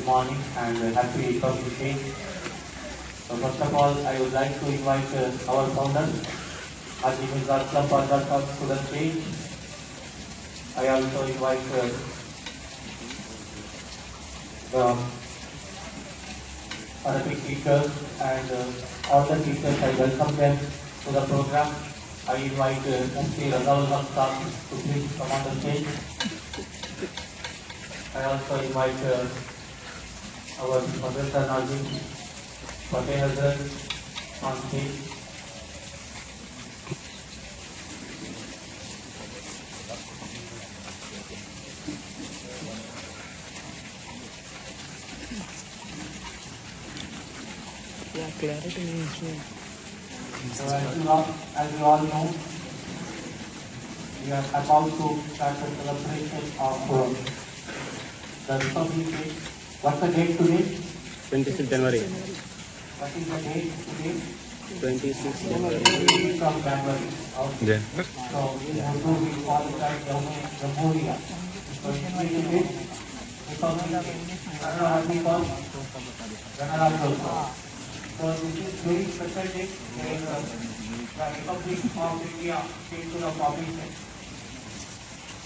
morning and happy Republic Day. So first of all, I would like to invite our founder, Haji Mirza Aslam Parda Sahab to the stage. I also invite the Arabic teachers and all the teachers. I welcome them to the program. I invite Mufti Razaul Haq Sahab to please come on the stage. I also invite our Madrasa Nazim Fateh Hazrat on stage. Yeah, clarity means So as you all know, we are about to start the celebration of the Republic Day. What's the date today? 26 January. What is the date today? 26 January. 26th of January. Okay. Yeah. So in Urdu we call it as Jamhuriya. So in English, Republic Day. Kannada we call Ganaraj also. So this is very special day where the Republic of India came to the formation.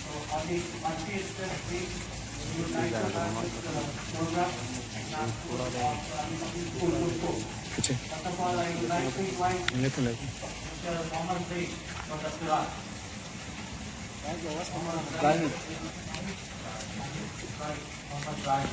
So on this 20th day, we would like to start this program and ask for school also. Piche. First of all, I would like to invite Lekin. Mr. Mohammed Zaid from the Quran. Mohammed Zaid.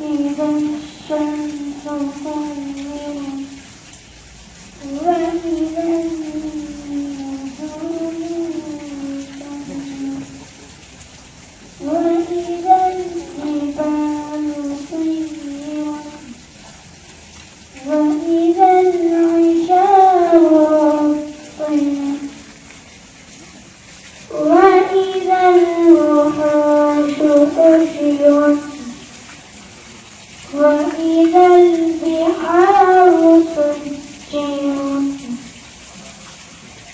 إذا الشمس كورت وإذا النجوم انكدرت وإذا الجبال سيرت وإذا العشار عطلت وإذا الوحوش حشرت وإذا البحار سجرت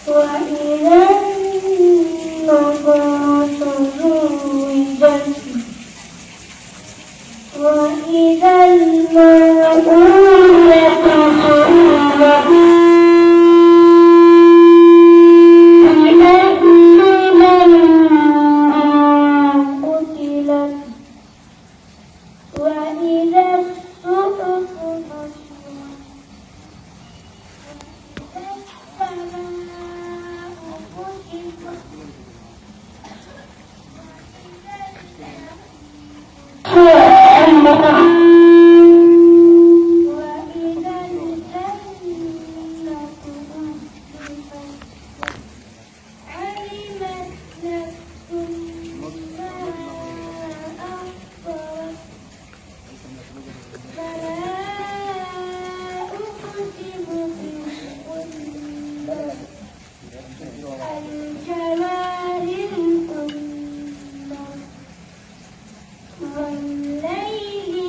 وإذا النفوس زوجت وإذا الموءودة سئلت وإذا الصحف نشرت وإذا السماء كشفت وإذا الجنة أزلفت علمت نفس ما أحضرت فلا أقسم بالخنس الجوار الكنس والليل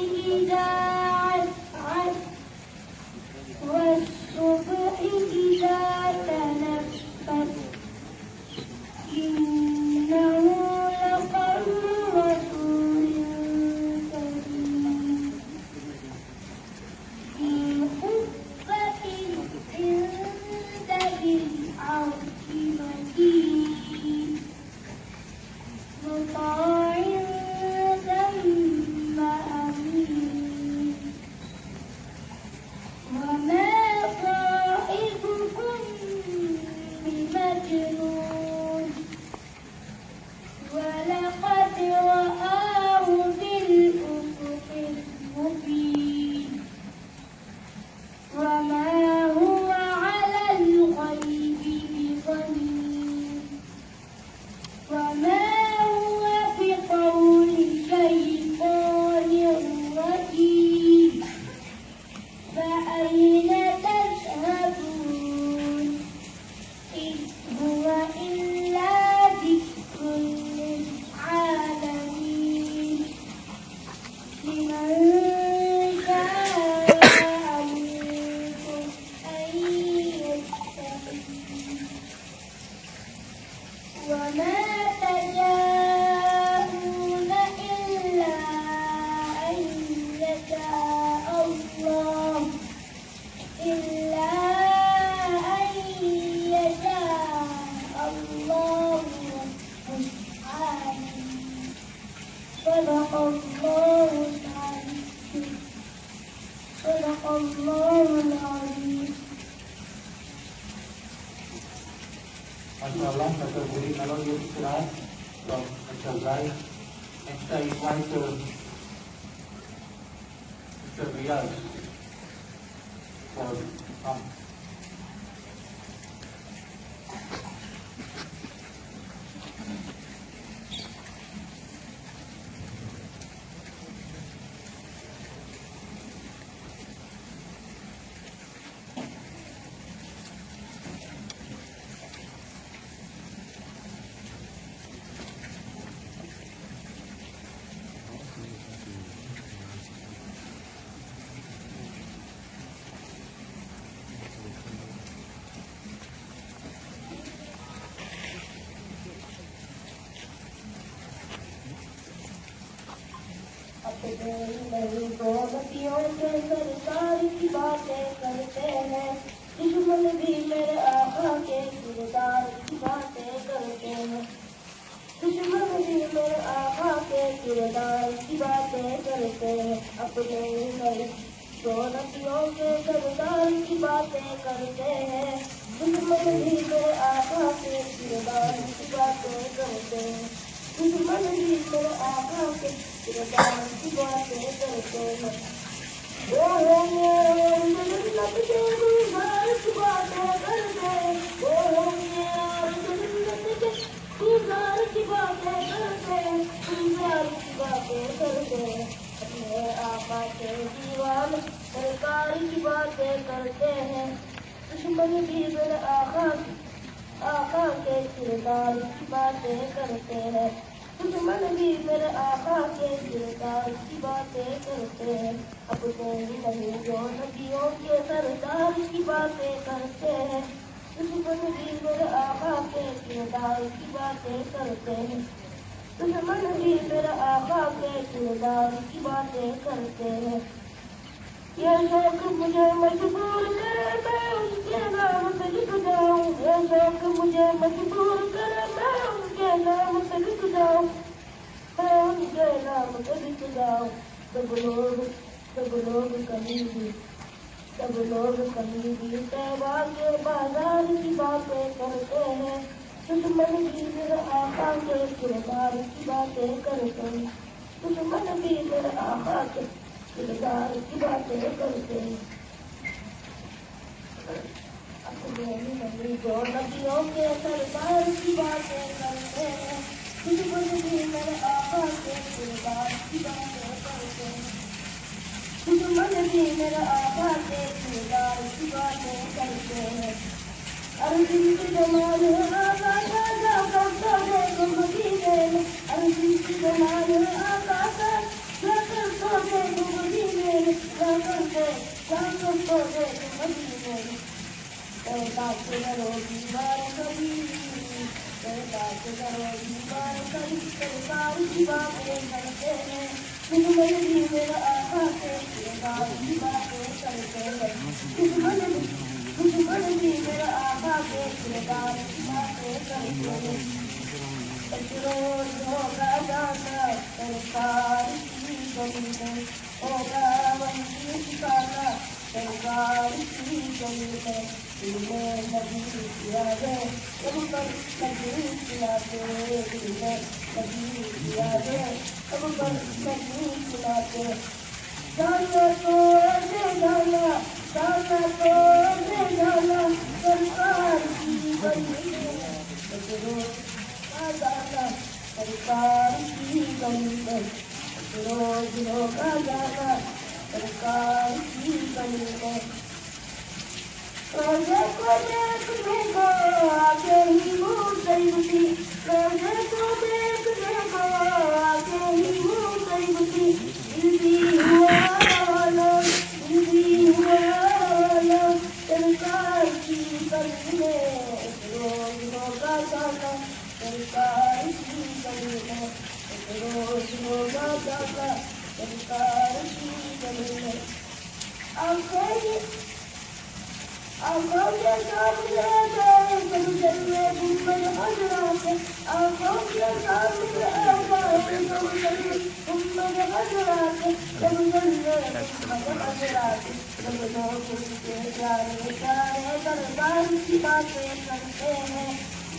الله العظيم صدق الله العظيم صدق الله العظيم. MashaAllah, Dr. Very melodious class from Mr. Rai. Next I invite Mr. Riyaz for some. اپنے نہیں دولتیوں کے سرکار کی باتیں کرتے ہیں، دشمن بھی میرے آقا کے کردار کی باتیں کرتے ہیں، دشمن بھی میرے آقا کے کردار کی باتیں کرتے ہیں، اپنے نہیں دولتیوں کے سرکار کی باتیں کرتے ہیں، دشمن بھی میرے آقا کے کردار کی باتیں کرتے ہیں، دشمن بھی میرے آقا کے کردار کی باتیں کرتے ہیں، وہ جنت کے گلزار کی باتیں کرتے ہیں، وہ جنت کے گلزار کی باتیں کرتے ہیں، گلزار کی باتیں کرتے ہیں، اپنے آقا کے دیوان سرکار کی باتیں کرتے ہیں، دشمن بھی میرے آقا کے کردار کی باتیں کرتے ہیں، دشمن بھی میرے آقا کے کردار کی باتیں کرتے ہیں، اپنے ہی نہیں جو نبیوں کے سردار کی باتیں کرتے ہیں، دشمن بھی میرے آقا کے کردار کی باتیں کرتے ہیں، دشمن بھی میرے آقا کے کردار کی باتیں کرتے ہیں، یہ شوق مجھے مجبور کرے میں ان کے نام سے لکھ جاؤں، یہ شوق مجھے مجبور کرے میں ان کے نام سے لکھ جاؤں، میں ان کے نام سے لکھ جاؤں، سب لوگ کہیں بھی طیبہ کے بازار کی باتیں کرتے ہیں، دشمن بھی میرے آقا کے کردار کی باتیں کرتے ہیں، دشمن بھی میرے آقا کے کردار کی باتیں کرتے ہیں، اپنے ہی نہیں جو نبیوں کے سردار کی باتیں کرتے ہیں، دشمن بھی میرے آقا کے کردار کی باتیں کرتے ہیں، دشمن بھی میرے آقا کے کردار کی باتیں کرتے ہیں، عرضی کی جمال ہے آقا کا جا کرتا دیکھو مدینے میں، عرضی کی جمال ہے آقا کا جا کرتا دیکھو مدینے میں، جا کرتا دیکھو مدینے میں، پیدا کے کرو دیوار کبھی، پیدا کے کرو دیوار کبھی، سرکار کی باتیں کرتے ہیں، دشمن بھی میرے آقا کے کردار کی باتیں کرتے ہیں، دشمن بھی میرے آقا کے کردار کی باتیں کرتے ہیں، روز ہوگا جانا سرکار کی گلی میں، ہوگا وہی ٹھکانا سرکار کی گلی میں، دل میں نبی کیا ہے سب پر نبی کیا ہے، دل میں نبی کیا ہے سب پر نبی کیا ہے، جانا تو ایسے جانا، جانا تو ایسے جانا سرکار کی گلی میں، روز جانا سرکار کی گلی میں، روز ہوگا جانا سرکار کی گلی میں، روزے کو دیکھنے کو آگے ہی منہ طیبتی، روزے کو دیکھنے کو آگے ہی منہ طیبتی، دل بھی ہوا والا سرکار کی گلی میں، روز ہوگا جانا سرکار کی گلی میں، روز ہوگا جانا سرکار کی گلی میں، آنکھوں کے سامنے گئے سب جلوے گنبد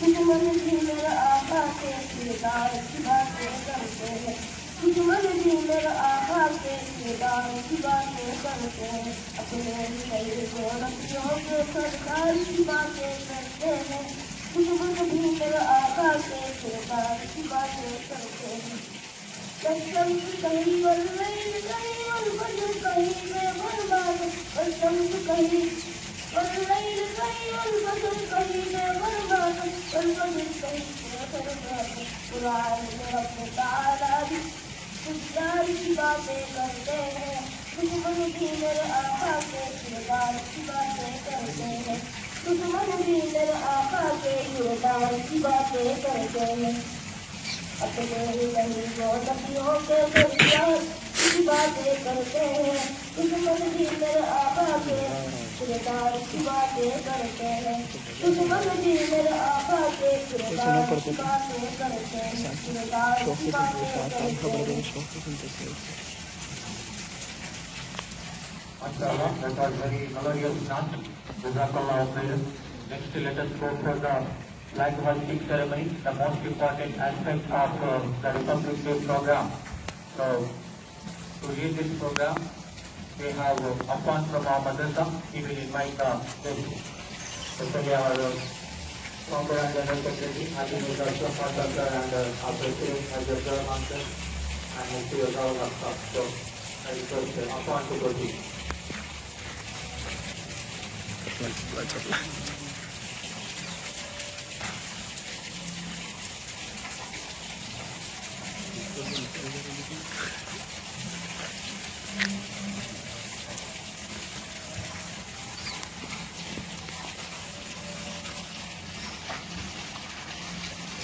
دشمن بھی میرے آقا کے کردار کی باتیں کرتے ہیں دشمن بھی میرے آقا کے کردار کی باتیں کرتے ہیں اپنے نئی گولتیوں کے سرکار کی باتیں کرتے ہیں دشمن بھی میرے آقا کے کردار کی باتیں کرتے ہیں والشمس کہیں واللیل کہیں والفجر کہیں میں برباد والشمس کہیں واللیل کہیں والفجر کہیں میں برباد والفجر کہیں میں برباد قرآن میں رب تعالیٰ بھی کردار کی باتیں کرتے ہیں دشمن بھی میرے آقا کے کردار کی باتیں کرتے ہیں دشمن بھی میرے آقا کے کردار کی باتیں کرتے ہیں اپنے ہی نہیں گولتیوں کے سرکار کی باتیں کرتے ہیں دشمن بھی میرے آقا کے کردار کی باتیں کرتے ہیں دشمن بھی میرے آقا کے کردار کی باتیں کرتے ہیں کردار کی باتیں کرتے ہیں MashaAllah, that was very melodious dance. Jazakallah khairan. Next, let us go for the flag hoisting ceremony, the most important aspect of the Republic Day program. So, to lead this program, we have Affan from our madrasa. He will invite the guests. Especially our founder and general secretary, Ali Mirza Shafat Sir, and our president, Major Rahman Sir, and Mufti Azhar Al-Aqsa. So, I request Affan to proceed.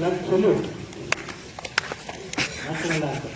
Let's salute. National anthem.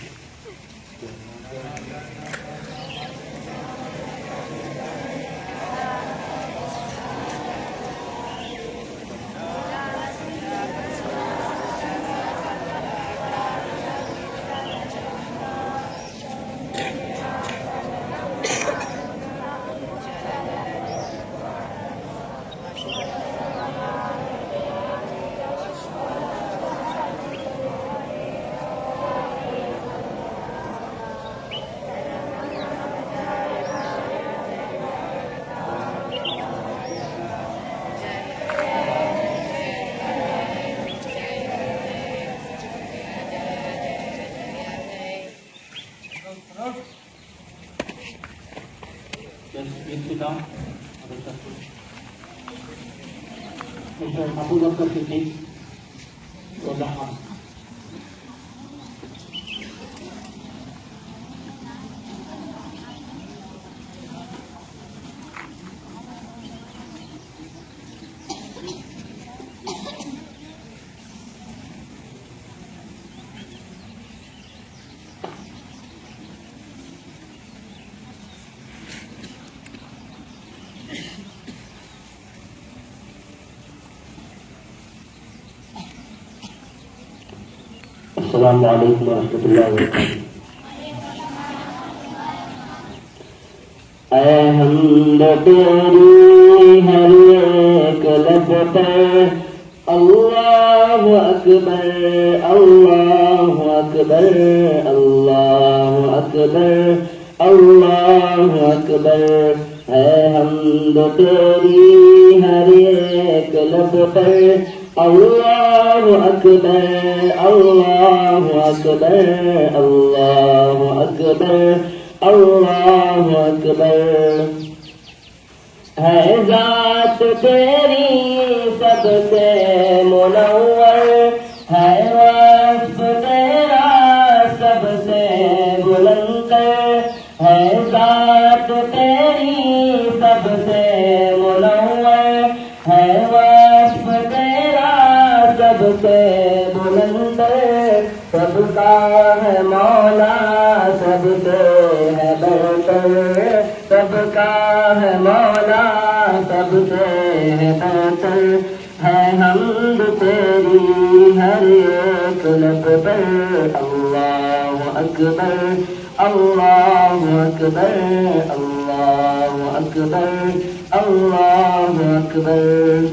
Please sit down. Mr. Abu Bakr Siddiq, Rahman. السلام علیکم ورحمۃ اللہ وبرکاتہ. اے حمد تیری ہر ایک لب پر اللہ اکبر اللہ اکبر اللہ اکبر اللہ اکبر. اے حمد تیری ہر ایک لب پر اللہ اکبر اللہ اکبر اللہ اکبر اللہ اکبر. ہے ذات تیری سب سے منور ہے وصف تیرا سب سے بلند ہے ذات تیری سب سے منور ہے وصف تیرا کا ہے مولا سب سے ہے برتر سب کا ہے مولا سب سے ہے برتر ہے حمد تیری ہر ایک لب پر اللہ اکبر اللہ اکبر اللہ اکبر اللہ اکبر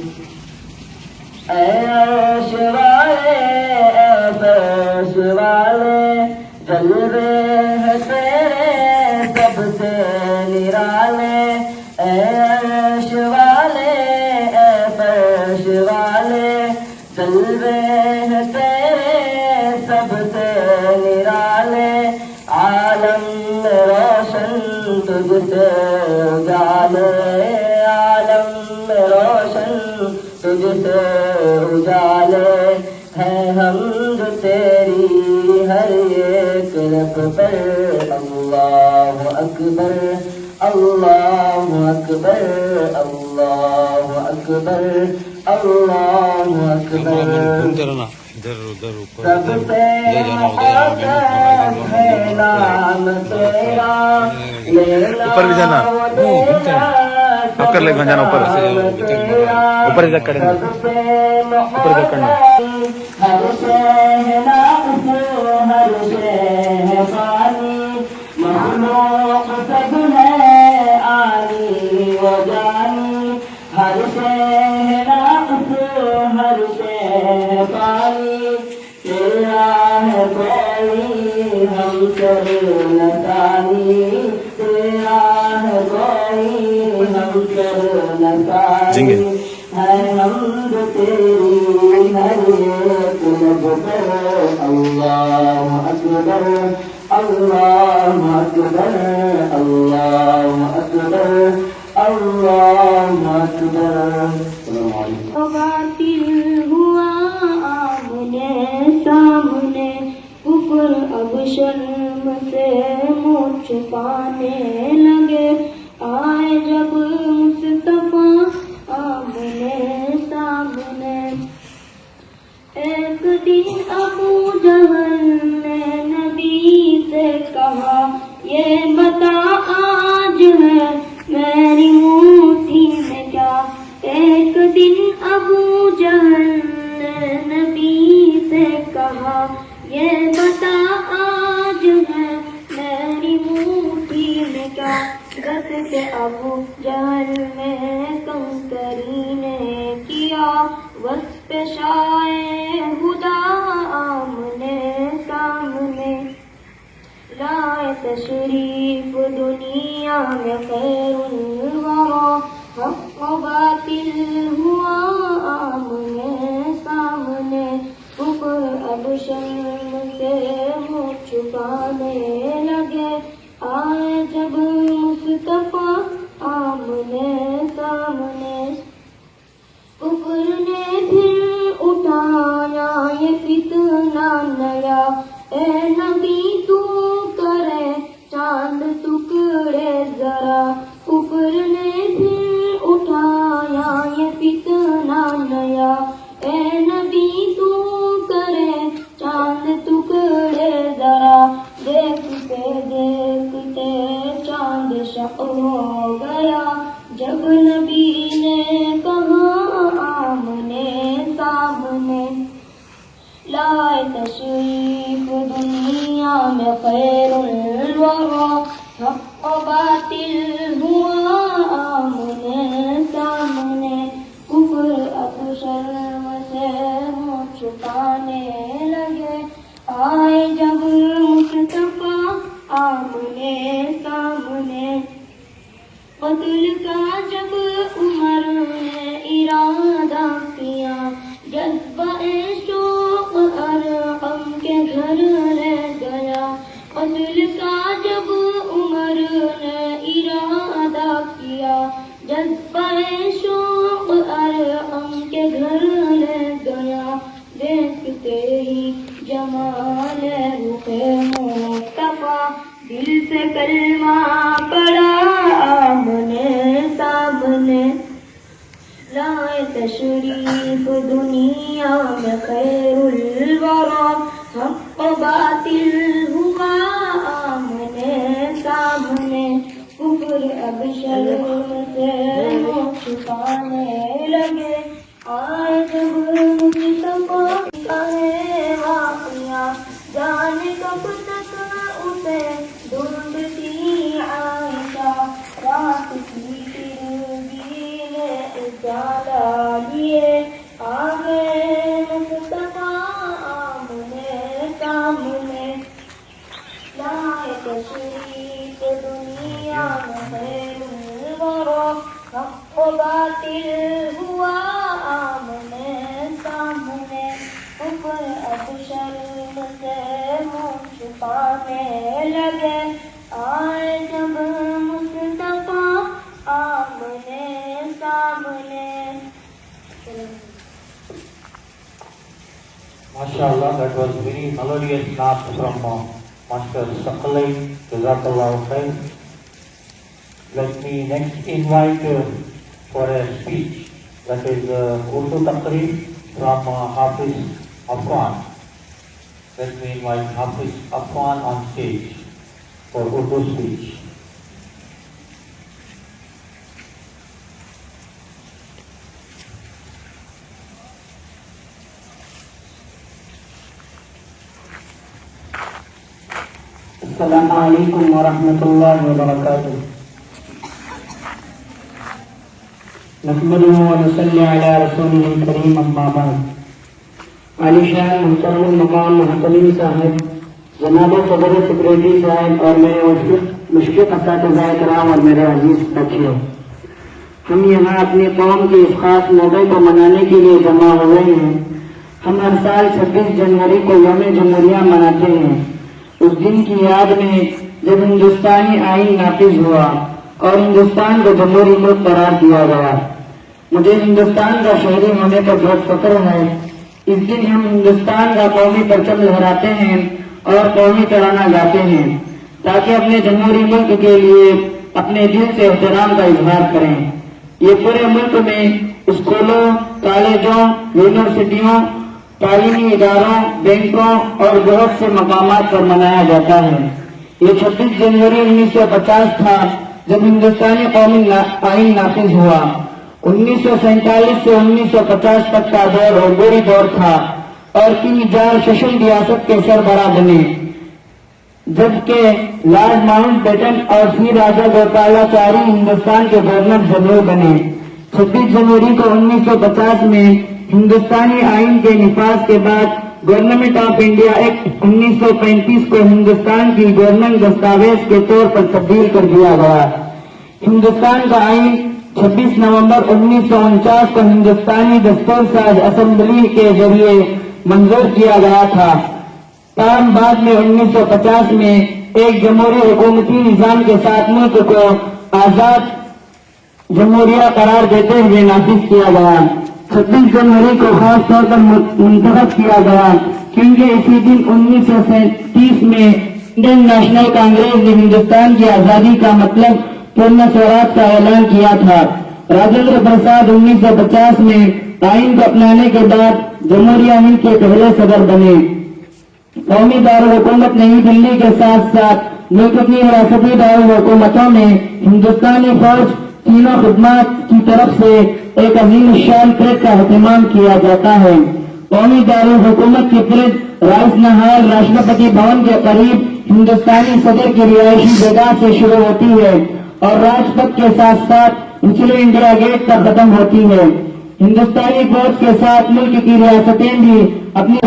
اے عرش والے اے فرش والے جلوے ہیں تیرے سب سے نرالے اے عرش والے اے فرش والے جلوے ہیں تیرے سب سے نرالے عالم میں روشن تجھ سے اجالے عالم میں روشن تجھ سے اجالے ہے حمد تیری ہر ایک لب پر اللہ اکبر اللہ اکبر اللہ اکبر اللہ اکبر سب سے مقدس ہے نام تیرا اوپر بھی جانا اب کر لے جانا اوپر اوپر ادھر کریں گے اوپر ادھر کرنا ہر شے ہے ناقص ہر شے ہے فانی مخلوق سب ہے آنی و جانی ہر شے ہے ناقص ہر شے ہے فانی تیرا ہے کوئی ہم سر نسانی تیرا ہے کوئی ہم سر نسانی ہے حمد تیری ہر ایک لب پر اللہ اکبر اللہ اکبر اللہ اکبر اللہ اکبر السلام علیکم باطل ہوا آمنے سامنے کفر اب شرم سے منہ چھپانے لگے آئے جب مصطفیٰ آمنے سامنے ایک دن ابو جہل نے نبی سے کہا یہ بتا آج ہے میری موٹھی میں کیا ایک دن ابو جہل نے نبی سے کہا یہ بتا آج ہے میری موٹھی میں کیا گس کے ابو جہل میں کنکری نے کیا وصف شائع خدا آمنے سامنے لائے تشریف دنیا میں خیر الورا حق و باطل ہوا آمنے سامنے کفر اب شرم سے منہ چھپانے لگے آئے جب مصطفیٰ آمنے سامنے کفر نے پھر اٹھایا یہ فتنہ نیا اے نبی تو کرے چاند ٹکڑے ذرا کفر نے پھر اٹھایا یہ فتنہ نیا اے نبی تو کرے چاند ٹکڑے ذرا دیکھتے دیکھتے چاند شق ہو گیا جب نبی نے کہا آمنے سامنے لائے تشریف دنیا میں خیر الورا حق و باطل ہوا آمنے سامنے کفر اب شرم سے منہ چھپانے لگے آئے جب مصطفیٰ آمنے سامنے قتل کا جب عمر نے ارادہ کیا جذبہ شوق ارقم کے گھر لے گیا قتل کا جب عمر نے ارادہ کیا جذبہ شوق ارقم کے گھر لے گیا دیکھتے ہی جمال رخ مصطفیٰ دل سے کلمہ پڑا آمنے سامنے لائے تشریف دنیا میں خیر الورا حق و باطل ہوا آمنے سامنے کفر اب شرم سے منہ چھپانے لگے آئے جب مصطفیٰ کا ہے واقعہ جانے کب تک اسے ڈھونڈتی عائشہ رات کی تیرگی نے اجالا لیے آگے مصطفیٰ آمنے سامنے لائے تشریف دنیا میں خیر الورا حق و باطل ہوا آمنے سامنے کفر اب شرم سے منہ چھپانے لگے آئے جب مصطفیٰ آمنے سامنے. MashaAllah, that was very melodious naat from Master Saqalain. Jazakallahu khair. Let me next invite for a speech, that is Urdu Taqreer from Hafiz Afwan. Let me invite Hafiz Afwan on stage for Urdu speech. السلام علیکم ورحمۃ اللہ وبرکاتہ. نحمده ونصلي على رسوله الكريم اما بعد. عالی شان محترم المقام محترم صاحب، جناب صدر سیکریٹری صاحب اور میرے مشفق اساتذہ کرام اور میرے عزیز بچیوں، ہم یہاں اپنی قوم کے اس خاص موقع کو منانے کے لیے جمع ہوئے ہیں. ہم ہر سال 26 جنوری کو یوم جمہوریہ مناتے ہیں. اس دن کی یاد میں جب ہندوستانی آئین نافذ ہوا اور ہندوستان کو جمہوری ملک قرار دیا گیا. مجھے ہندوستان کا شہری ہونے پر بہت فخر ہے. اس دن ہم ہندوستان کا قومی پرچم لہراتے ہیں اور قومی ترانہ گاتے ہیں تاکہ اپنے جمہوری ملک کے لیے اپنے دل سے احترام کا اظہار کریں. یہ پورے ملک میں اسکولوں، کالجوں، یونیورسٹیوں، تعلیمی اداروں، بینکوں اور بہت سے مقامات پر منایا جاتا ہے. یہ 26 جنوری 1950 تھا جب ہندوستانی قومی آئین نافذ ہوا. 1947 سے 1950 تک کا دور عبوری دور تھا اور کنگ جارج ششم ریاست کے سربراہ بنے، جبکہ لارڈ ماؤنٹ بیٹن اور سی راجا گوپالاچاری ہندوستان کے گورنر جنرل بنے. 26 جنوری کو 1950 میں ہندوستانی آئین کے نفاذ کے بعد گورنمنٹ آف انڈیا ایکٹ 1935 کو ہندوستان کی گورنمنٹ دستاویز کے طور پر تبدیل کر دیا گیا. ہندوستان کا آئین 26 نومبر 1949 کو ہندوستانی دستور ساز اسمبلی کے ذریعے منظور کیا گیا تھا. تاہم بعد میں 1950 میں ایک جمہوری حکومتی نظام کے ساتھ ملک کو آزاد جمہوریہ قرار دیتے ہوئے نافذ کیا گیا. 26 جنوری کو خاص طور پر منتخب کیا گیا کیونکہ اسی دن 1937 میں انڈین نیشنل کانگریس نے ہندوستان کی آزادی کا مطلب پورن سوراج کا اعلان کیا تھا. راجندر پرساد 1950 میں آئین کو اپنانے کے بعد جمہوریہ ہند کے پہلے صدر بنے. قومی دارالحکومت نئی دلی کے ساتھ ساتھ ملک کی ریاستی دارالحکومتوں میں ہندوستانی فوج تینوں خدمات کی طرف سے ایک عظیم الشان پریڈ کا اہتمام کیا جاتا ہے. قومی دارالحکومت کی پریڈ رائس نہال راشٹرپتی بھون کے قریب ہندوستانی صدر کی رہائشی جگہ سے شروع ہوتی ہے اور راج پتھ کے ساتھ ساتھ نچلے انڈیا گیٹ پر ختم ہوتی ہے. ہندوستانی فوج کے ساتھ ملک کی ریاستیں بھی اپنی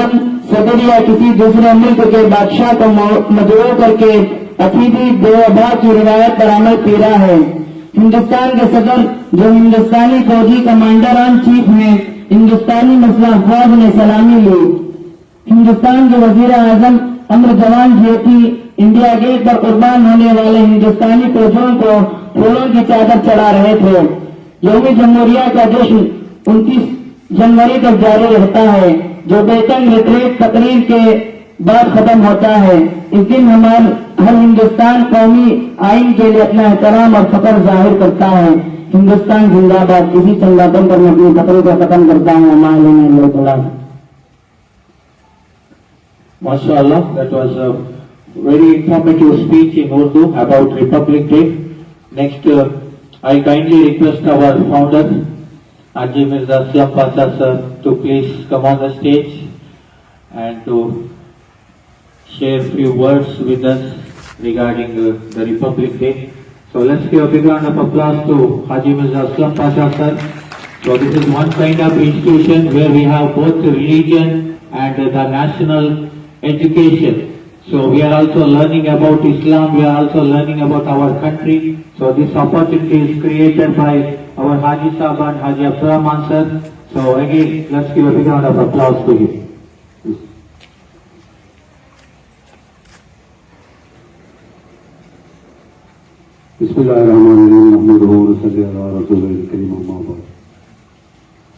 صدر یا کسی دوسرے ملک کے بادشاہ کو مدعو کر کے عقیدی بے کی روایت پر عمل پیرا ہے. ہندوستان کے صدر جو ہندوستانی فوجی کمانڈر ان چیف ہیں، ہندوستانی مسلح افواج نے سلامی لی. ہندوستان کے وزیر اعظم امر جوان جیوتی انڈیا گیٹ پر قربان ہونے والے ہندوستانی فوجیوں کو پھولوں کی چادر چڑھا رہے تھے. یوم جمہوریہ کا جشن 29 جنوری تک جاری رہتا ہے جو بیٹن ریٹریٹ تقریر کے بعد ختم ہوتا ہے. اس دن ہر ہندوستان قومی آئین کے لیے اپنا احترام اور فخر ظاہر کرتا ہے. ہندوستان زندہ باد. اسی چنگاپن پر میں اپنی تقریر کو ختم کرتا ہوں. MashaAllah, that was a very informative speech in Urdu about Republic Day. Next, I kindly request our founder, Haji Mirza Aslam Pasha sir, to please come on the stage and to share few words with us regarding the Republic Day. So let's give a big round of applause to Haji Mirza Aslam Pasha sir. So this is one kind of institution where we have both the religion and the national education. So we are also learning about Islam, we are also learning about our country. So this opportunity is created by our Haji Sahab and Haji Abdurrahman sir. So again, let's give a big round of applause to him. Bismillahirrahmanirrahim. Nahmaduhu wa nusalli ala rasulil karim amma ba'd.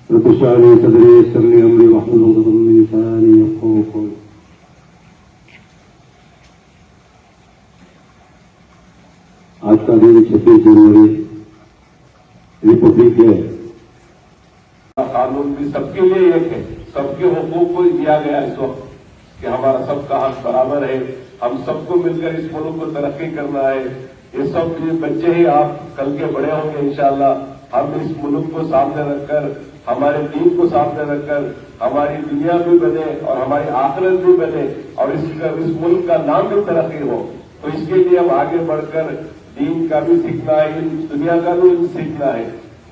رب اشرح لي صدري ويسر لي امري واحلل عقدة من لساني يفقهوا قولي. آج کا دن 26 جنوری ریپبلک ڈے. قانون بھی سب کے لیے ایک ہے، سب کے حقوق کو دیا گیا اس وقت کہ ہمارا سب کا حق برابر ہے، ہم سب کو مل کر اس ملک کو ترقی کرنا ہے. یہ سب بچے ہی آپ کل کے بڑے ہوں گے انشاءاللہ. ہم اس ملک کو سامنے رکھ کر، ہمارے دین کو سامنے رکھ کر ہماری دنیا بھی بنے اور ہماری آخرت بھی بنے اور اس ملک کا نام بھی ترقی ہو. تو اس کے لیے ہم آگے بڑھ کر دین کا بھی سیکھنا ہے، دنیا کا بھی سیکھنا ہے.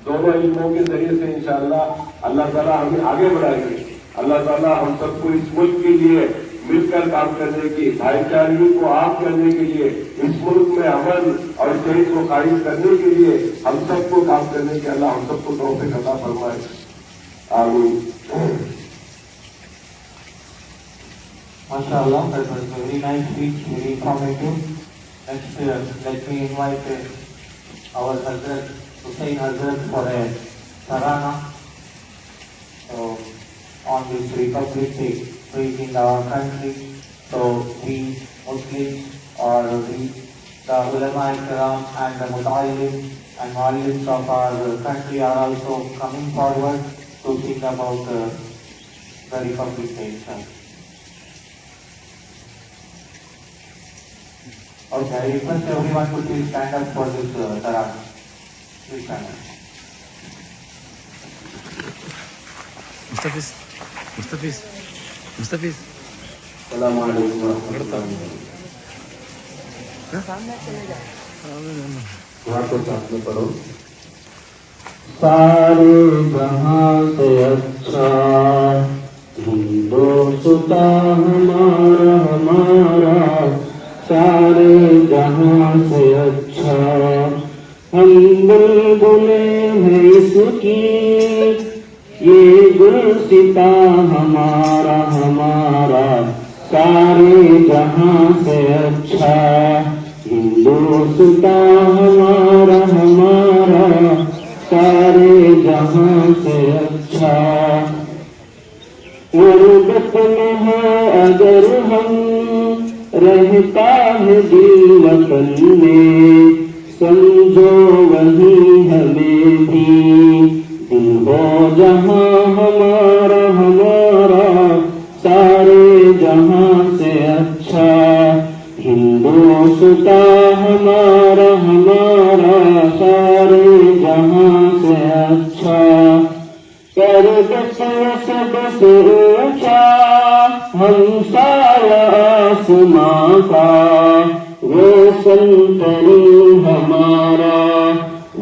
دونوں علموں کے ذریعے سے انشاءاللہ اللہ تعالیٰ ہمیں آگے بڑھائیں گے. اللہ تعالیٰ ہم سب کو اس ملک کے لیے مل کر کام کرنے کی، بھائی چارگی کو عام کرنے کے لیے، اس ملک میں امن اور صحت کو قائم کرنے کے لیے ہم سب کو کام کرنے کے اللہ ہم سب کو توفیق عطا فرمائے. آمین. MashaAllah, that was a very nice speech, very informative. Next, let me invite our Hazrat Hussain Hazrat for a Tarana. So, on this Republic Day, praising our country. So, we Muslims or we, the Ulama Ikram and the Muta'allim and Malims of our country are also coming forward to think about the Republic Day itself. Okay, I request everyone to please stand up for this Tarana. Please stand up. Mustafiz. السلام علیکم ورحمۃ اللہ. دعا کو ساتھ میں پڑھو. سارے جہاں سے اچھا ہندوستاں ہمارا ہمارا، سارے جہاں سے اچھا ہم بلبلے ہیں اس کی، یہ گلستہ ہمارا ہمارا، سارے جہاں سے اچھا ہندوستاں ہمارا ہمارا، سارے جہاں سے اچھا. غربت میں ہے اگر ہم رہتا ہے دل وطن میں، سمجھو وہی ہمیں بھی دل ہو جہاں ہمارا ہمارا، سارے جہاں سے اچھا ہندوستاں ہمارا ہمارا، سارے جہاں سے اچھا. سب سے اونچا ہم سایہ آسماں کا، روشن ترین ہمارا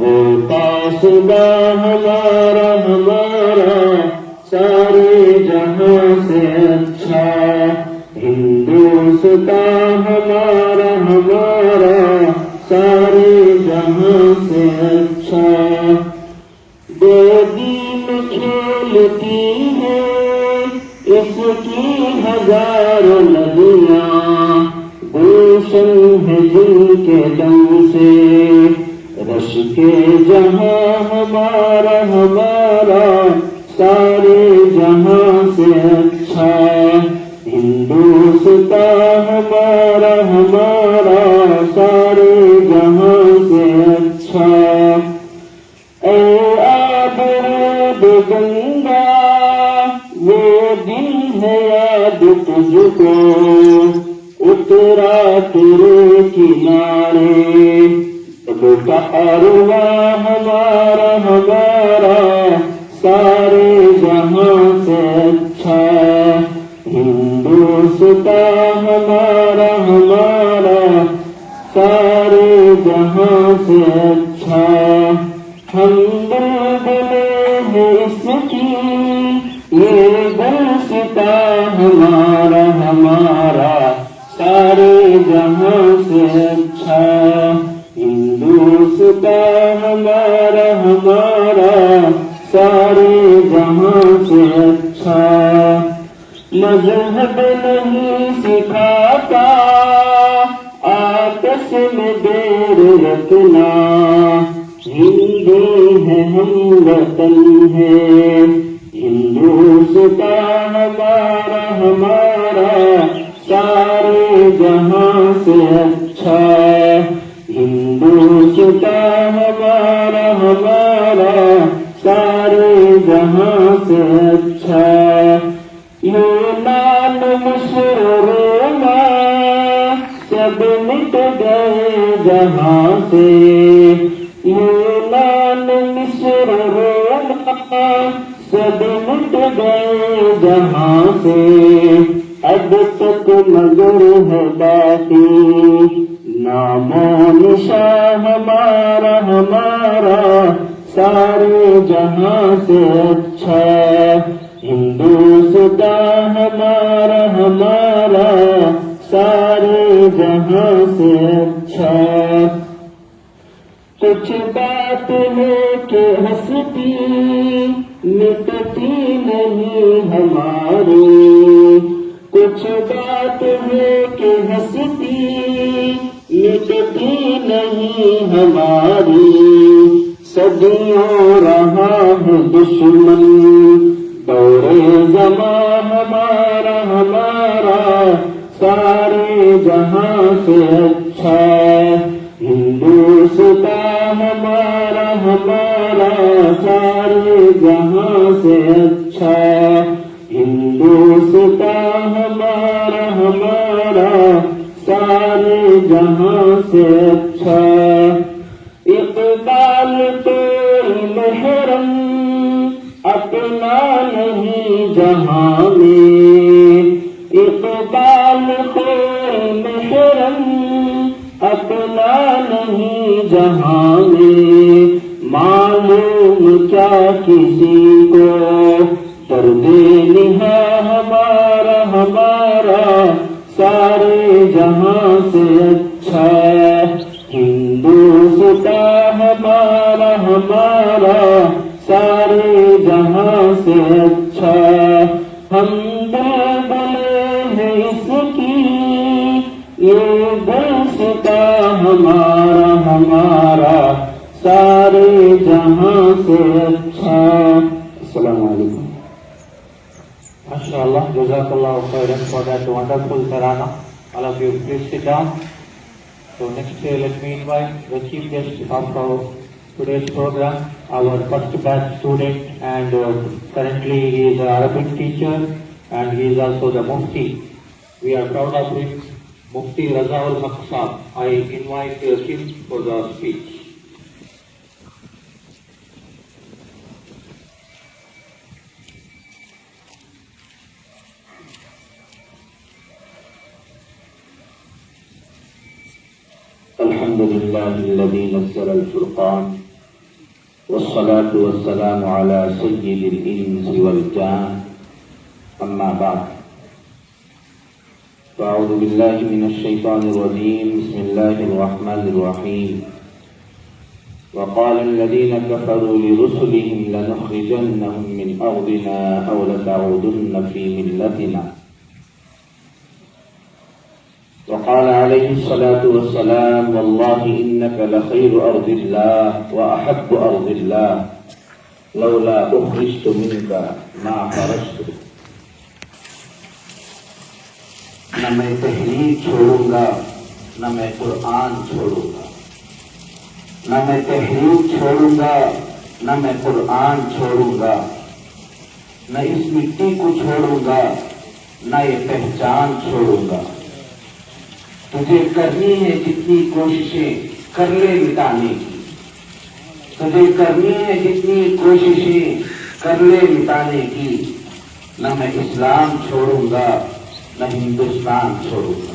وہ تاسبہ ہمارا ہمارا، سارے جہاں سے اچھا ہندوستاں ہمارا ہمارا، سارے جہاں سے اچھا. دیوی میں کھیلتی ہے اس کی ہزاروں ندیاں، گلشن ہے جن کے دم سے رش کے جہاں ہمارا ہمارا، سارے جہاں سے اچھا ہندوستاں ہمارا ہمارا، سارے جہاں سے اچھا. اے آباد گنگا وہ دن ہے یا یاد تجھ کو اترا تیرے کنارے، کارواں ہمارا ہمارا سارے جہاں سے اچھا، ہندوستان ہمارا ہمارا سارے جہاں سے اچھا، ہم بلبلے ہیں اس کی یہ گلستان ہمارا ہمارا سارے جہاں سے اچھا، ہندوستان ہمارا ہمارا سارے جہاں سے اچھا، مذہب نہیں سکھاتا آپس میں دیر رکھنا، ہندو ہے ہم وطن ہے، ہندوستان ہمارا ہمارا سارے جہاں سے اچھا، ہندوستان ہمارا ہمارا سارے جہاں سے اچھا، یونان مصر روما سب مٹ گئے جہاں سے، یونان مصر روما سب مٹ گئے جہاں سے، اب تک مگر ہے باقی نام و نشان ہمارا ہمارا سارے جہاں سے اچھا، ہندوستان ہمارا ہمارا سارے جہاں سے اچھا، کچھ بات ہے کہ ہستی مٹتی نہیں ہماری، کچھ بات ہے کہ ہستی مٹتی نہیں ہماری، صدیوں رہا ہے دشمن دور زمان ہمارا ہمارا سارے جہاں سے اچھا، ہندوستان ہمارا ہمارا سارے جہاں سے اچھا، ہندوستان ہمارا ہمارا سارے جہاں سے اچھا، اقبال کوئی محرم اپنا نہیں جہاں میں، اقبال کوئی محرم اپنا نہیں جہاں میں، معلوم کیا کسی کو درد نہا ہمارا ہمارا سارے جہاں سے اچھا، ہندوستان ہمارا ہمارا سارے جہاں سے اچھا، ہم بلبلے ہیں اس کی یہ گلستان ہمارا ہمارا سارے جہاں سے اچھا۔ السلام علیکم۔ MashaAllah, Jazakallah khairan for that wonderful tarana. All of you please sit down. So next let me invite the chief guest of our today's program, our first batch student, and currently he is an Arabic teacher and he is also the Mufti. We are proud of him, Mufti Razaul Haq Sahab. I invite him for the speech. الحمد لله الذي نزل الفرقان والصلاة والسلام على سيد الإنس والجان، أما بعد، فأعوذ بالله من الشيطان الرجيم، بسم الله الرحمن الرحيم، وقال الذين كفروا لرسلهم لنخرجنهم من أرضنا أو لتعودن في ملتنا، وقال عليه الصلاة والسلام والله إنك لخير أرض الله وأحب أرض الله لولا أخرجت منك ما خرجت۔ نہ میں تحریر چھوڑوں گا نہ میں قرآن چھوڑوں گا، نہ میں تحریر چھوڑوں گا نہ میں قرآن چھوڑوں گا، نہ اس مٹی کو چھوڑوں گا نہ یہ پہچان چھوڑوں گا. تجھے کرنی ہے جتنی کوششیں کر لے مٹانے کی. تجھے کرنی ہے جتنی کوششیں کر لے مٹانے کی. نہ میں اسلام چھوڑوں گا نہ ہندوستان چھوڑوں گا.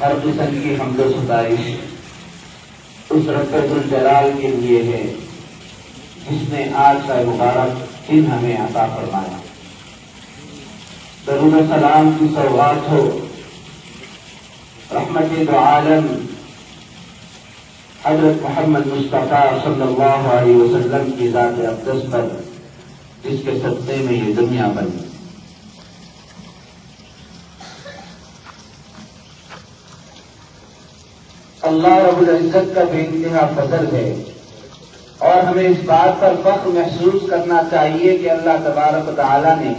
ہر قسم کی حمد و ستائش اس رب الجلال کے لیے ہے جس نے آج کا مبارک دن ہمیں عطا فرمایا. درود و سلام کی سوغات ہو رحمت دو عالم حضرت محمد مصطفیٰ صلی اللہ علیہ وسلم کی ذات اقدس پر جس کے صدقے میں یہ دنیا بنی. اللہ رب العزت کا بے انتہا فضل ہے اور ہمیں اس بات پر فخر محسوس کرنا چاہیے کہ اللہ تبارک و تعالی نے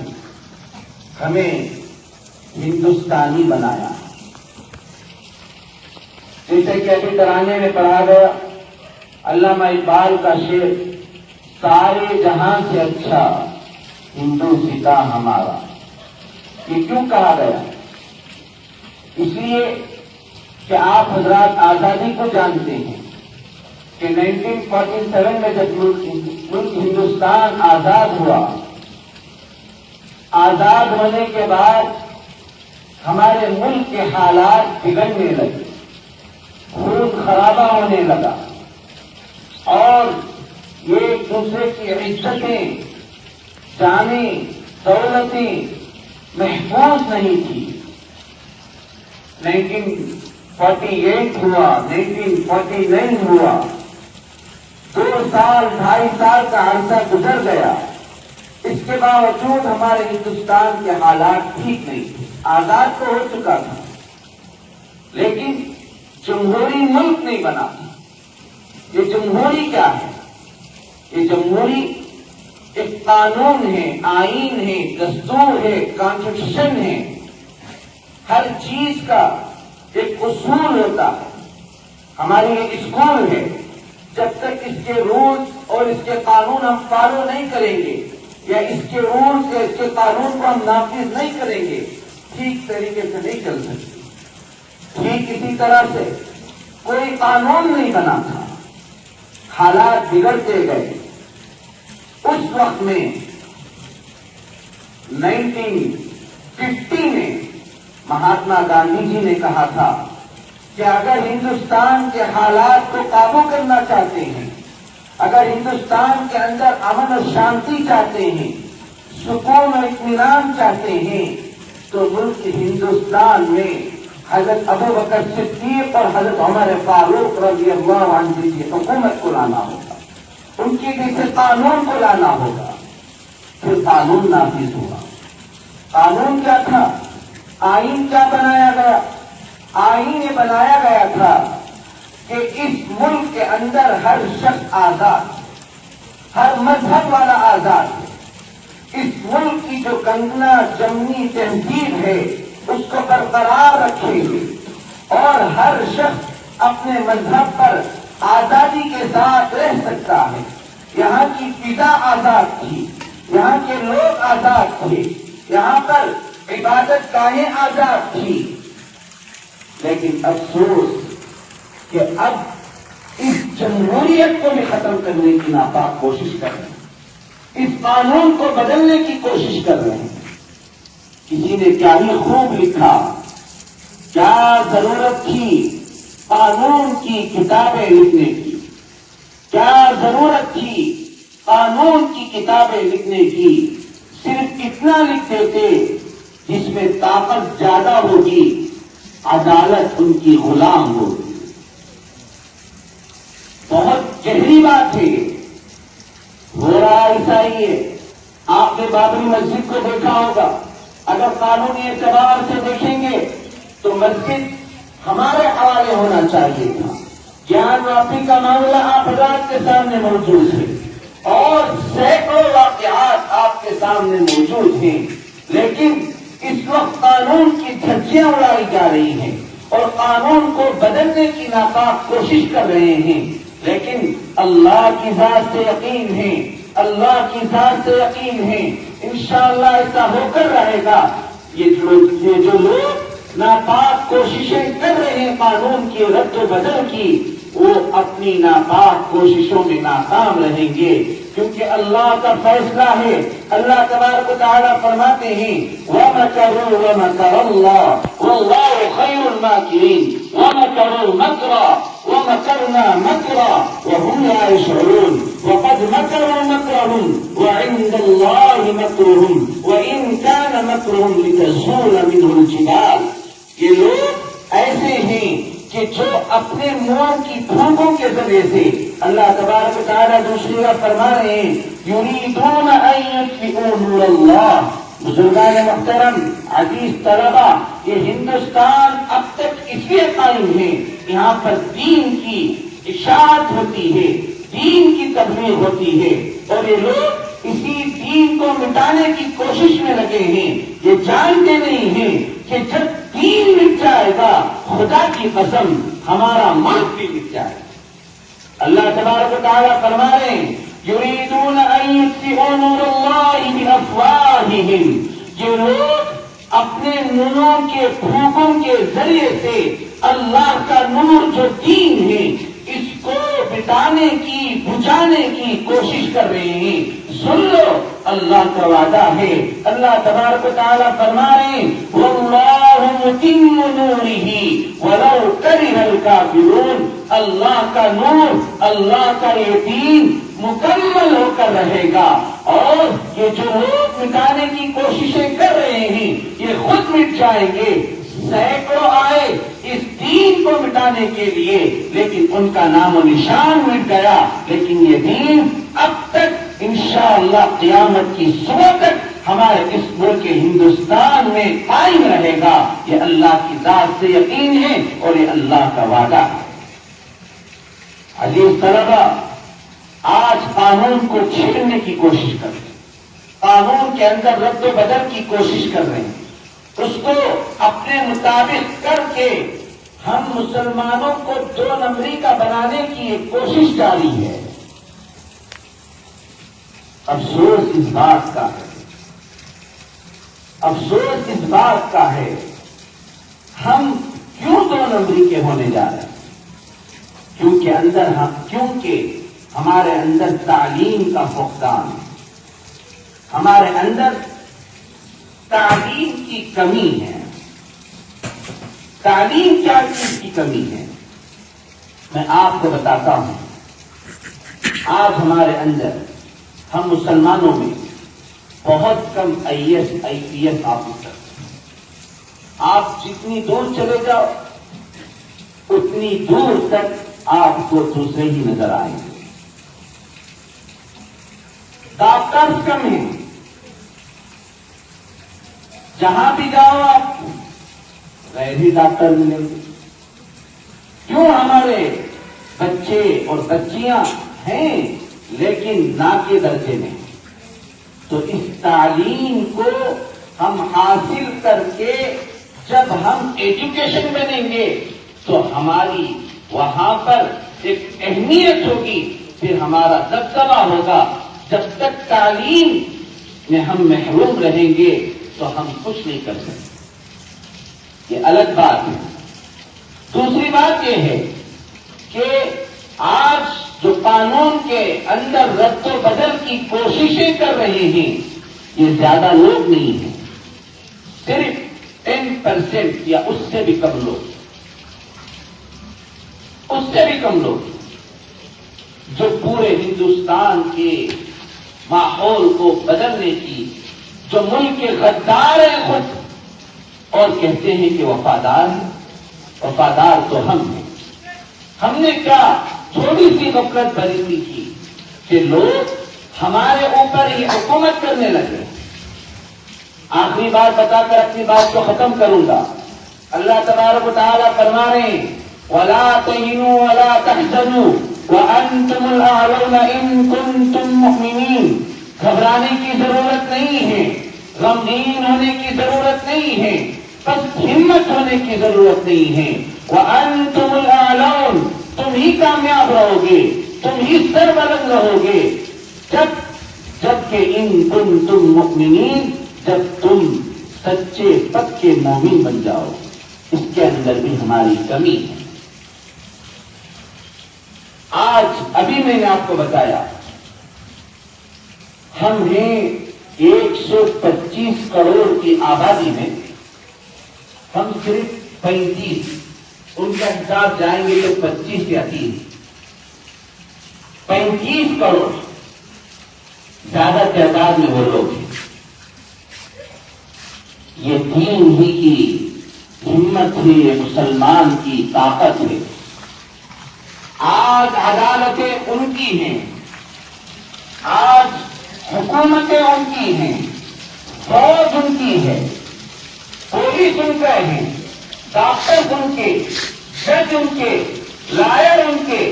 ہمیں ہندوستانی بنایا. جیسے کہ ابھی ترانے میں پڑھا گیا علامہ اقبال کا شعر، سارے جہاں سے اچھا ہندوستاں ہمارا. یہ کیوں کہا گیا؟ اس لیے کہ آپ حضرات آزادی کو جانتے ہیں کہ 1947 میں جب ملک ہندوستان آزاد ہوا، آزاد ہونے کے بعد ہمارے ملک کے حالات بگڑنے لگے، خون خرابہ ہونے لگا اور یہ ایک دوسرے کی عزتیں، جانیں، دولتیں محفوظ نہیں تھی. 1948 ہوا، 1949 ہوا، 2 سال 2.5 سال کا عرصہ گزر گیا. اس کے باوجود ہمارے ہندوستان کے حالات ٹھیک نہیں تھے. آزاد تو ہو چکا تھا لیکن جمہوری ملک نہیں بنا. یہ جمہوری کیا ہے؟ یہ جمہوری ایک قانون ہے، آئین ہے، دستور ہے، کانسٹیٹیوشن ہے. ہر چیز کا ایک اصول ہوتا ہے. ہماری یہ اسکول ہے، جب تک اس کے رولز اور اس کے قانون ہم فالو نہیں کریں گے یا اس کے رولز یا اس کے قانون کو ہم نافذ نہیں کریں گے ٹھیک طریقے سے نہیں چل سکتی. ٹھیک اسی طرح سے کوئی قانون نہیں بنا تھا، حالات بگڑتے گئے. اس وقت میں 1950 میں مہاتما گاندھی جی نے کہا تھا کہ اگر ہندوستان کے حالات کو قابو کرنا چاہتے ہیں، اگر ہندوستان کے اندر امن اور شانتی چاہتے ہیں، سکون اور اطمینان چاہتے ہیں، تو ملک ہندوستان میں حضرت ابو بکر صدیق اور حضرت عمر فاروق رضی اللہ عنہ کی حکومت کو لانا ہوگا، ان کے جیسے قانون کو لانا ہوگا. پھر قانون نافذ ہوا. قانون کیا تھا؟ آئین کیا بنایا گیا؟ آئین یہ بنایا گیا تھا کہ اس ملک کے اندر ہر شخص آزاد، ہر مذہب والا آزاد ہے. اس ملک کی جو گنگنا جمنی تہذیب ہے اس کو برقرار رکھیں گے اور ہر شخص اپنے مذہب پر آزادی کے ساتھ رہ سکتا ہے. یہاں کی فضا آزاد تھی، یہاں کے لوگ آزاد تھے، یہاں پر عبادت گاہیں آزاد تھی. لیکن افسوس کہ اب اس جمہوریت کو بھی ختم کرنے کی ناپاک کوشش کر رہے ہیں، اس قانون کو بدلنے کی کوشش کر رہے ہیں. کسی نے کیا ہی خوب لکھا، کیا ضرورت تھی قانون کی کتابیں لکھنے کی، کیا ضرورت تھی قانون کی کتابیں لکھنے کی. صرف اتنا لکھ دیتے جس میں طاقت زیادہ ہوگی، عدالت ان کی غلام ہوگی. بہت گہری بات ہے. ہو رہا ایسا ہی ہے. آپ نے بابری مسجد کو دیکھا ہوگا. اگر قانونی اعتبار سے دیکھیں گے تو مسجد ہمارے حوالے ہونا چاہیے تھا. گیان واپسی کا معاملہ آپ حضرات کے سامنے موجود ہے اور سینکڑوں واقعات آپ کے سامنے موجود ہیں. لیکن اس وقت قانون کی دھجیاں اڑائی جا رہی ہیں اور قانون کو بدلنے کی ناپاک کوشش کر رہے ہیں، لیکن اللہ کی ذات سے یقین ہے، اللہ کی ذات سے یقین ہے، انشاءاللہ ایسا ہو کر رہے گا۔ یہ جو لوگ ناپاک کوششیں کر رہے ہیں قانون کی رد و بدل کی، وہ اپنی ناپاک کوششوں میں ناکام رہیں گے، کیونکہ اللہ کا فیصلہ ہے۔ اللہ تبارک و تعالیٰ فرماتے ہیں وَمَكَرُوا وَمَكَرَ اللَّهُ وَاللَّهُ خَيْرُ الْمَاكِرِينَ وَمَكَرُوا مَكْرًا وَمَكَرْنَا مَكْرًا وَهُمْ لَا يَشْعُرُونَ وَقَدْ مَكَرُوا مَكْرَهُمْ وَعِندَ اللَّهِ مَكْرُهُمْ وَإِنْ كَانَ مَكْرُهُمْ لِتَزُولَ مِنْهُ الْجِبَالُ۔ یہ لوگ ایسے ہیں کہ جو اپنے منہ کی پھونکوں کے ذریعے سے، اللہ تبارک و تعالیٰ دوسری بار فرما رہے ہیں یریدون ان یطفئوا نور اللہ۔ بزرگان محترم، عزیز طلبہ، یہ ہندوستان اب تک اس لیے قائم ہے، یہاں پر دین کی اشاعت ہوتی ہے، دین کی تبلیغ ہوتی ہے، اور یہ لوگ اسی دین کو مٹانے کی کوشش میں لگے ہیں۔ یہ جانتے نہیں ہیں کہ جب دین مٹ جائے گا، خدا کی قسم ہمارا ملک بھی مٹ جائے گا۔ اللہ تبارک و تعالیٰ فرما رہے ہیں یریدون ان یطفئوا نور اللہ بافواہہم۔ یہ لوگ اپنے منہوں کے پھونکوں کے ذریعے سے اللہ کا نور جو دین ہے اس کو بتانے کی، بجھانے کی کوشش کر رہے ہیں۔ سن لو، اللہ کا وعدہ ہے، اللہ تبارک و تعالیٰ فرما رہے ہیں واللہ متم نورہ ولو کرہ الکافرون۔ اللہ کا نور، اللہ کا یہ دین مکمل ہو کر رہے گا، اور یہ جو لوگ مٹانے کی کوششیں کر رہے ہیں یہ خود مٹ جائیں گے۔ سینکڑوں آئے اس دین کو مٹانے کے لیے، لیکن ان کا نام و نشان مٹ گیا، لیکن یہ دین اب تک انشاءاللہ قیامت کی صبح تک ہمارے اس ملک ہندوستان میں قائم رہے گا۔ یہ اللہ کی ذات سے یقین ہے اور یہ اللہ کا وعدہ ہے۔ عزیز طلبہ، آج قانون کو چھیڑنے کی کوشش کر رہے ہیں، قانون کے اندر رد و بدل کی کوشش کر رہے ہیں، اس کو اپنے مطابق کر کے ہم مسلمانوں کو 2 نمبری کا بنانے کی ایک کوشش جاری ہے۔ افسوس اس بات کا ہے، افسوس اس بات کا ہے ہم کیوں 2 نمبری کے ہونے جا رہے ہیں؟ کیونکہ ہمارے اندر تعلیم کا فقدان ہے، ہمارے اندر تعلیم کی کمی ہے۔ تعلیم کیا چیز کی کمی ہے؟ میں آپ کو بتاتا ہوں۔ آج ہمارے اندر، ہم مسلمانوں میں بہت کم IAS IPS آفیسر، آپ جتنی دور چلے جاؤ اتنی دور تک آپ کو دوسرے ہی نظر آئیں گے۔ ڈاکٹرز کم ہیں، جہاں بھی جاؤ آپ غیر ہی ڈاکٹر ملیں گے۔ کیوں؟ ہمارے بچے اور بچیاں ہیں لیکن نہ کے درجے میں۔ تو اس تعلیم کو ہم حاصل کر کے جب ہم ایجوکیشن بنیں گے تو ہماری وہاں پر ایک اہمیت ہوگی، پھر ہمارا دبدبہ ہوگا۔ جب تک تعلیم میں ہم محروم رہیں گے تو ہم کچھ نہیں کر سکتے، یہ الگ بات ہے۔ دوسری بات یہ ہے کہ آج جو قانون کے اندر رد و بدل کی کوششیں کر رہے ہیں یہ زیادہ لوگ نہیں ہیں، صرف 10% یا اس سے بھی کم لوگ، اس سے بھی کم لوگ جو پورے ہندوستان کے ماحول کو بدلنے کی، جو ملک کے غدار ہیں خود اور کہتے ہیں کہ وفادار ہیں۔ وفادار تو ہم ہیں۔ ہم نے کیا تھوڑی سی غفلت برتی کی کہ لوگ ہمارے اوپر ہی حکومت کرنے لگے۔ آخری بات بتا کر اپنی بات کو ختم کروں گا۔ اللہ تبارک و تعالیٰ فرما رہے ہیں وَلَا تَهِنُوا وَلَا تَحْزَنُوا وَأَنْتُمُ الْأَعْلَوْنَ إِن كُنتُم مُّؤْمِنِينَ۔ گھبرانے کی ضرورت نہیں ہے، غمگین ہونے کی ضرورت نہیں ہے۔ بس ہمت ہونے کی ضرورت نہیں ہے. وَأَنْتُمُ الْأَعْلَوْنَ، تم ہی کامیاب رہو گے، تم ہی سربلند رہو گے جب کہ ان کنتم مؤمنین، جب تم سچے پکے مومن بن جاؤ. اس کے اندر بھی ہماری کمی ہے. آج ابھی میں نے آپ کو بتایا ہم ہیں 125 کروڑ کی آبادی میں، ہم صرف 35، ان کا حساب جائیں گے تو 25 یا 30، 35 کروڑ زیادہ تعداد میں وہ لوگ ہیں. یہ دین ہی کی ہمت ہے، یہ مسلمان کی طاقت ہے. آج عدالتیں ان کی ہیں، آج حکومتیں ان کی ہیں، فوج ان کی ہے، پولیس ان کا ہے، ڈاکٹر ان کے، جج ان کے، لائر ان کے.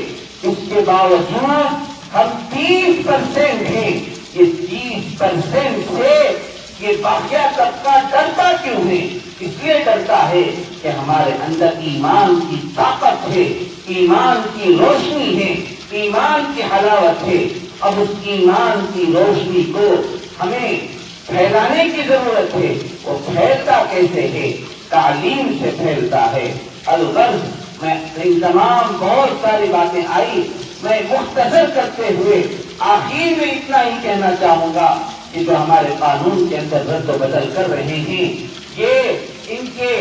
اس کے باوجود ہم 30% ہیں. یہ 30% سے یہ باقیہ طبقہ ڈرتا کیوں ہے؟ اس لیے ڈرتا ہے کہ ہمارے اندر ایمان کی طاقت ہے، ایمان کی روشنی ہے، ایمان کی حلاوت ہے. اب اس ایمان کی روشنی کو ہمیں پھیلانے کی ضرورت ہے. وہ پھیلتا کیسے ہے؟ تعلیم سے پھیلتا ہے. الغرض میں ان تمام بہت ساری باتیں آئی، میں مختصر کرتے ہوئے آخر میں اتنا ہی کہنا چاہوں گا کہ جو ہمارے قانون کے اندر رد و بدل کر رہے ہیں، یہ ان کے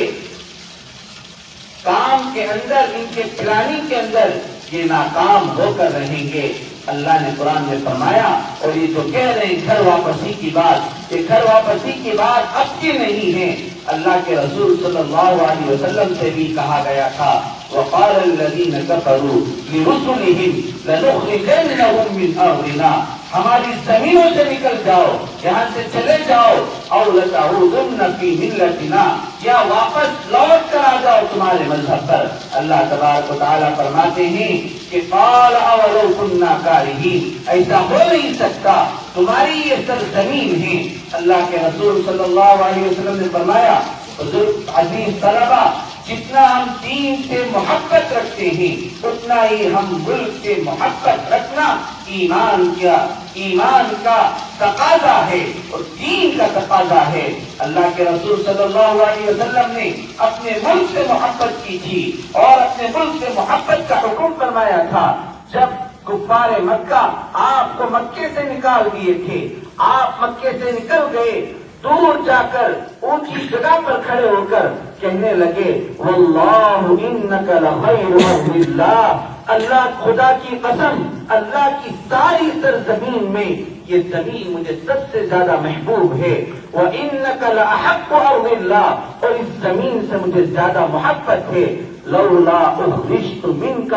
کام کے اندر، ان کے پلاننگ کے اندر یہ ناکام ہو کر رہیں گے. اللہ نے قرآن میں فرمایا، اور یہ جو کہہ رہے ہیں گھر واپسی کی بات، یہ گھر واپسی کی بات اب کی نہیں ہے. اللہ کے رسول صلی اللہ علیہ وسلم سے بھی کہا گیا تھا، وقال الذين كفروا لرسلهم لنخرجنهم من أرضنا، ہماری زمینوں سے نکل جاؤ، یہاں سے چلے جاؤ، او لتعودن في ملتنا، یا واپس لوٹ کر آ جاؤ تمہارے مذہب پر. اللہ تبارک و تعالیٰ فرماتے ہیں کہ قال اولو كنا كارهين، ایسا ہو نہیں سکتا، تمہاری یہ سرزمین ہے. اللہ کے رسول صلی اللہ علیہ وسلم نے فرمایا، حضور عزیز طلبہ، جتنا ہم دین سے محبت رکھتے ہیں اتنا ہی ہم ملک سے محبت رکھنا ایمان کا تقاضا ہے اور دین کا تقاضا ہے. اللہ کے رسول صلی اللہ علیہ وسلم نے اپنے ملک سے محبت کی تھی اور اپنے ملک سے محبت کا حکم فرمایا تھا. جب کفار مکہ آپ کو مکے سے نکال دیے تھے، آپ مکے سے نکل گئے، دور جا کر اونچی جگہ پر کھڑے ہو کر کہنے لگے، واللہ انک لخیر اہل اللہ، اللہ خدا کی قسم، اللہ کی ساری سرزمین میں یہ زمین مجھے سب سے زیادہ محبوب ہے. وانک لاحق ارض اللہ، اور اس زمین سے مجھے زیادہ محبت ہے. لولا اخرجت منک،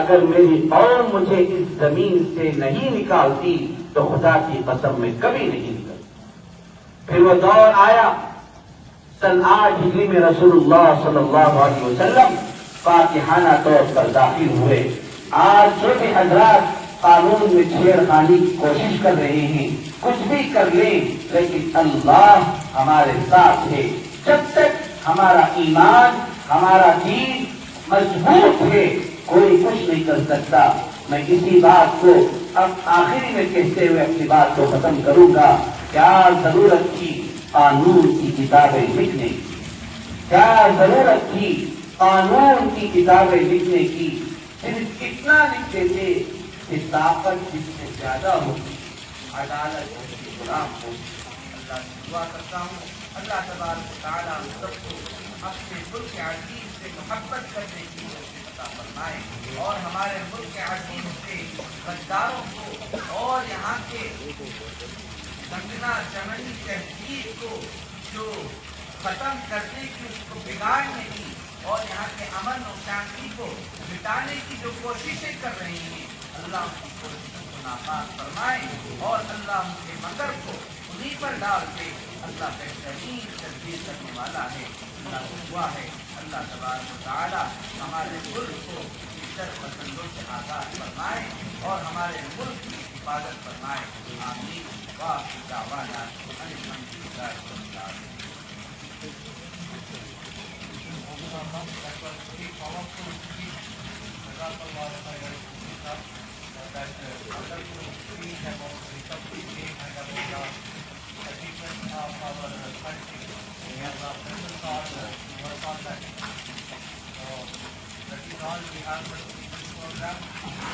اگر میری قوم مجھے اس زمین سے نہیں نکالتی تو خدا کی قسم میں کبھی نہیں نکلتی. پھر وہ دور آیا، سن 8 ہجری میں رسول اللہ صلی اللہ علیہ وسلم فاتحانہ طور پر داخل ہوئے. آج جو بھی حضرات قانون میں چھیڑ خانی کی کوشش کر رہے ہیں، کچھ بھی کر لیں، لیکن اللہ ہمارے ساتھ ہے. جب تک ہمارا ایمان، ہمارا دین مضبوط ہے، کوئی کچھ نہیں کر سکتا. میں اسی بات کو اب آخری میں کہتے ہوئے اپنی بات کو ختم کروں گا. کیا ضرورت تھی قانون کی کتابیں لکھنے کی؟ کیا ضرورت تھی قانون کی کتابیں لکھنے کی؟ صرف اتنا لکھتے تھے کہ طاقت جس سے زیادہ ہوگی عدالت اس کے غلام ہوگی. اللہ سے دعا کرتا ہوں اللہ تبارک و تعالیٰ ہم سب کو اپنے ملک عزیز سے محبت کرنے کی عطا فرمائے اور ہمارے ملک عزیز سے غداروں کو اور یہاں کے سنگنا چمنی تہذیب کو جو ختم کرنے کی، اس کو بگاڑنے کی اور یہاں کے امن و شانتی کو مٹانے کی جو کوششیں کر رہی ہیں، اللہ ان کی کوششوں کو ناکام فرمائے اور اللہ ان کے مکر کو انہیں پر ڈال کے اللہ بہترین تدبیر کرنے والا ہے. اللہ کو دعا ہے اللہ تبارک و تعالیٰ ہمارے ملک کو شر پسندوں سے آزاد فرمائے اور ہمارے ملک کی حفاظت فرمائے. آمین. واہ دعوانا الحمدللہ رب العالمین. mashallah, that was very powerful speech. Jazakallah khairan, that wonderful speech about Republic Day and about the achievement of our country. May Allah bless us all to work on that. So that is all we have for this program.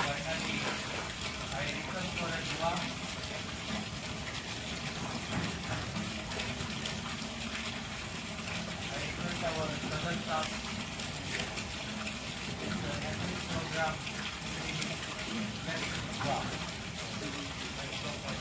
Finally, I request for a dua. I request our brother staff the next program next dua. Thank you so much.